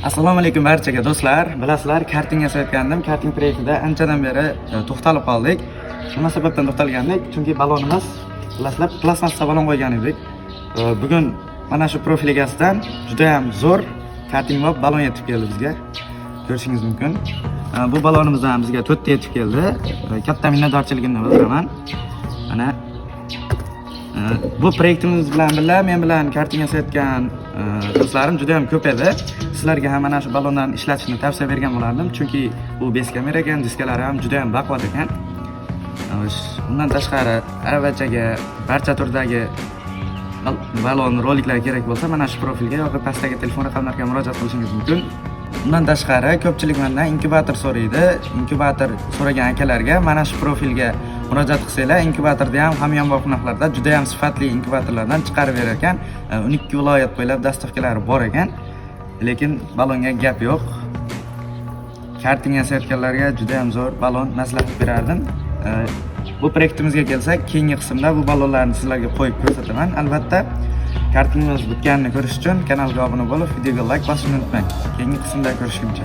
Assalomu alaykum barchaga do'stlar. Bilasizlar, karting yasayotgandim. Karting proyektida anchadan beri to'xtalib qoldik. Nima sababdan to'xtalgandik? Chunki balonimiz, bilasizlar, plastmassa balon qo'ygan edik. Bugun mana shu profil egasidan juda ham zo'r karting va balon yetib keldi bizga. Ko'rishingiz mumkin. Bu balonimizdan bizga 4 ta yetib keldi. Katta minnatdorchiligimni bildiraman. Mana bu proyektimiz bilan birga men bilan karting yasayotgan do'stlarim juda ham ko'p edi. Sizlarga ham mana shu balonlarni ishlatishni tavsiya bergan bo'lardim, chunki bu bes kamera ekan, diskalari ham juda ham baquvvat ekan. Undan tashqari, aravachaga barcha turdagi balon roliklar kerak bo'lsa, mana shu profilga yoki pastdagi telefon raqamlariga murojaat qilishingiz mumkin. Undan tashqari, ko'pchilik mendan inkubator so'raydi. Inkubator so'ragan akalarga mana shu profilga murojaat qilsanglar, inkubatorda ham hamyonbop narxlarda juda ham sifatli inkubatorlardan chiqarib berar ekan. 12 viloyat bo'ylab dastavkalari bor ekan. Lekin balonga gap yo'q. Karting yasayotganlarga juda ham zo'r balon maslahat berardim. Bu proyektimizga kelsak, keyingi qismda bu balonlarni sizlarga qo'yib ko'rsataman. Albatta, kartingimiz bitganini ko'rish uchun kanalga obuna bo'lib, videoga like bosishni unutmang. Keyingi qismda ko'rishguncha.